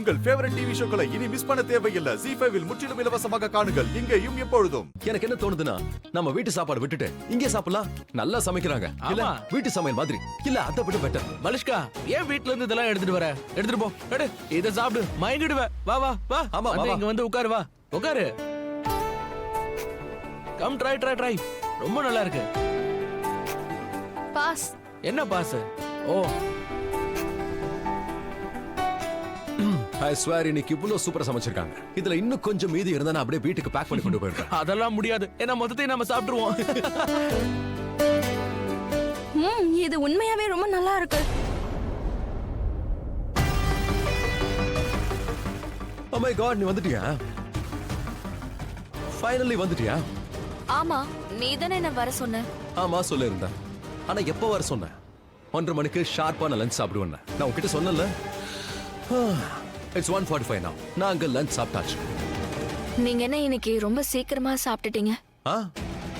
உங்கள் favourite TV ஷோக்களை இனி miss பண்ண தேவையில்லை. ZEE5 இல் முற்றிலும் இலவசமாக காணுங்கள். இங்கேயும் எப்பொழுதும். எனக்கு என்ன தோணுதுன்னா நம்ம வீட்டு சாப்பாடு விட்டுட்டு இங்கே சாப்பிடலாம். நல்லா சமைக்கிறாங்க. இல்ல வீட்டு சமையல் மாதிரி இல்ல அதை விட பெட்டர். மலிஷ்கா ஏன் வீட்ல இருந்து இதெல்லாம் எடுத்துட்டு வர? எடுத்துட்டு போ. எடு இத சாப்பிடு. மயங்கிடுவ. வா வா வா. ஆமா இங்க வந்து உட்காரு. வா உட்காரு. Come try. ரொம்ப நல்லா இருக்கு. பாஸ். என்ன பாஸ்? ஓ I swear இன்னைக்கு இவ்ளோ சூப்பரா சமைச்சிருக்காங்க. இதுல இன்னும் கொஞ்சம் மீதி இருந்தா நான் அப்படியே வீட்டுக்கு பேக் பண்ணி கொண்டு போயிடுறேன். அதெல்லாம் முடியாது. ஏன்னா மொத்தத்தை நம்ம சாப்பிட்டுருவோம். இது உண்மையாவே ரொம்ப நல்லா இருக்கு. Oh my god, நீ வந்துட்டியா? ஃபைனலி வந்துட்டியா? ஆமா, நீ தானே என்ன வர சொன்ன. ஆமா சொல்லிருந்தேன். ஆனா எப்போ வர சொன்னேன்? 1:30 மணிக்கு ஷார்ப்பான லஞ்ச் சாப்பிடுவேன். நான் உன்கிட்ட சொன்னேன்ல. It's 1:45 now. நாங்க லஞ்ச் சாப்பிட்டாச்சு. நீங்க என்ன இன்னைக்கு ரொம்ப சீக்கிரமா சாப்பிட்டுட்டீங்க?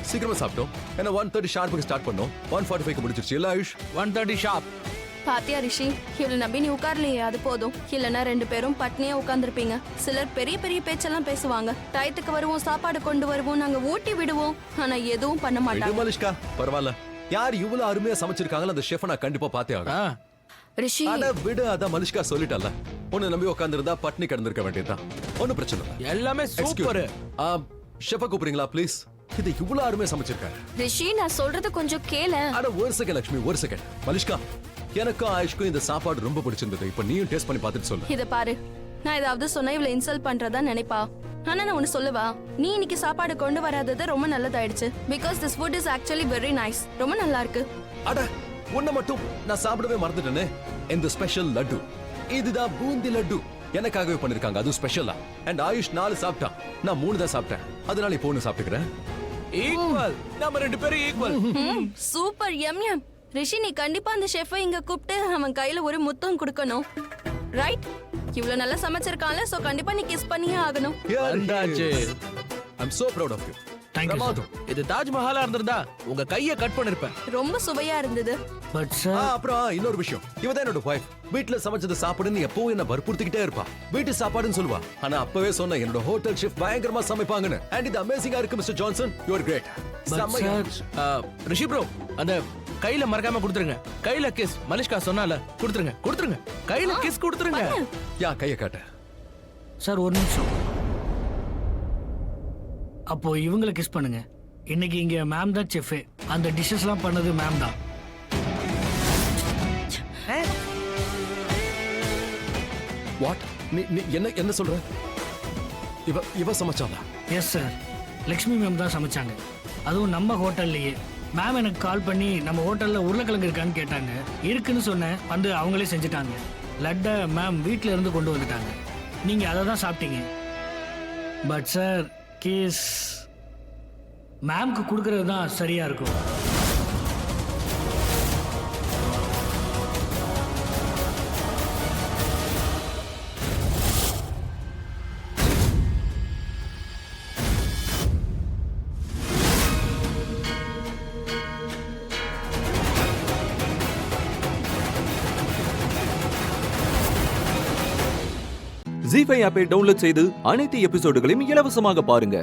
சீக்கிரமா சாப்பிட்டோம். ஏன்னா 1:30 ஷார்ப்புக்கு ஸ்டார்ட் பண்ணோம். 1:45க்கு முடிச்சிருச்சு. இல்ல ஆயுஷ்? 1:30 ஷார்ப். பாத்தியா ரிஷி, இவ்வளவு நம்பி நீ உட்கார்லையே, அது போதும். இல்லைன்னா 2 பேரும் பட்னியா உட்கார்ந்துருப்பீங்க. சிலர் பெரிய பெரிய பேச்செல்லாம் பேசுவாங்க. டயத்துக்கு வருவோம், சாப்பாடு கொண்டு வருவோம், நாங்க ஊட்டி விடுவோம். ஆனா எதுவும் பண்ண மாட்டாங்க. மலிஷ்கா பரவாயில்ல. யார் இவ்வளவு அருமையா சமைச்சிருக்காங்களோ அந்த ஷெஃப் நான் கண்டிப்பா பார்த்தே ஆகும். ரிஷி அட விடு, அத மலிஷ்கா சொல்லிட்டல்ல. உன்னை நம்பி உட்கார்ந்திருந்தா பட்னி கிடந்திருக்க வேண்டியதுதான். ஒன்னும் பிரச்சனை இல்ல. எல்லாமே சூப்பர். ஷெஃபை கூப்பிடுறீங்களா ப்ளீஸ்? இது இவ்வளவு அருமையா சமைச்சிருக்காரு. ரிஷி, நான் சொல்றது கொஞ்சம் கேள. அட ஒரு செகண்ட் லட்சுமி, ஒரு செகண்ட். மலிஷ்கா, எனக்கும் ஆயுஷ்க்கும் இந்த சாப்பாடு ரொம்ப பிடிச்சிருந்தது. இப்ப நீயும் டேஸ்ட் பண்ணி பார்த்துட்டு சொல்லு. இத பாரு, நான் ஏதாவது சொன்னா இவளை இன்சல்ட் பண்றதா நினைப்பா. ஆனா நான் ஒன்னு சொல்லவா, நீ இன்னைக்கு சாப்பாடு கொண்டு வராதது ரொம்ப நல்லதாயிடுச்சு. Because this food is actually very nice. ரொம்ப நல்லா இருக்கு. அட உன்னை மட்டும் நான் சாப்பிடவே மறந்துட்டேனே. இந்த ஸ்பெஷல் லட்டு, இதுதான் பூந்தி லட்டு. எனக்காகவே பண்ணிருக்காங்க, அது ஸ்பெஷலா. அண்ட் ஆயுஷ் 4 சாப்பிட்டான், நான் 3 தான் சாப்பிட்டேன். அதனால இப்போ 1 சாப்பிட்டுக்கிறேன். ஈக்குவல். நம்ம 2 பேரும் ஈக்குவல். Super, M. ரிஷி, நீ கண்டிப்பா அந்த ஷெஃபை இங்க கூப்பிட்டு அவன் கையில ஒரு முத்தம் கொடுக்கணும். ரைட்? இவ்வளவு நல்லா சமைச்சிருக்கான்ல, சோ கண்டிப்பா நீ கிஸ் பண்ணியே ஆகணும். வந்தாச்சு. I'm so proud of you. பிரமாதம். இது தாஜ்மஹாலா இருந்திருந்தா உங்க கைய கட் பண்ணிருப்பேன். ரொம்ப சுவையா இருந்தது. பட் சார், அப்புறம் இன்னொரு விஷயம், இவதான் என்னோட வைஃப். வீட்ல சமைச்சது சாப்பிடுன்னு எப்பவும் என்ன வற்புறுத்திக்கிட்டே இருப்பா. வீட்டு சாப்பாடுன்னு சொல்லுவா. ஆனா அப்பவே சொன்ன என்னோட ஹோட்டல் ஷெஃப் பயங்கரமா சமைப்பாங்கன்னு. அண்ட் இது அமேசிங்கா இருக்கு mister Johnson. You are great. Rishi bro, அந்த கையில மறக்காம கொடுத்துருங்க. கையில கிஸ். மலிஷ்கா சொன்னால கொடுத்துருங்க. கையில கிஸ் கொடுத்துருங்க. யா கைய காட்ட. சார் ஒரு நிமிஷம். அப்போ இவங்களை கிஸ் பண்ணுங்க. இன்னைக்கு இங்க மேம் தான் செஃப். அந்த டிஷ்ஷஸ்லாம் பண்ணது மேம் தான். வாட்? நீ என்ன சொல்ற? இவ சமைச்சாளா? எஸ் சார், லக்ஷ்மி மேம் தான் சமைச்சாங்க. அதுவும் நம்ம ஹோட்டல்லையே. மேம் எனக்கு கால் பண்ணி நம்ம ஹோட்டல்ல உருளைக்கிழங்கு இருக்கான்னு கேட்டாங்க. இருக்குன்னு சொன்னேன். வந்து அவங்களே செஞ்சுட்டாங்க. லட்டை மேம் வீட்டில இருந்து கொண்டு வந்துட்டாங்க. நீங்க அதை தான் சாப்பிட்டீங்க. பட் சார், கேஸ் மேம்க்கு கொடுக்கறது தான் சரியா இருக்கும். ZEE5 ஆப்பை டவுன்லோட் செய்து அனைத்து எபிசோடுகளையும் இலவசமாக பாருங்க.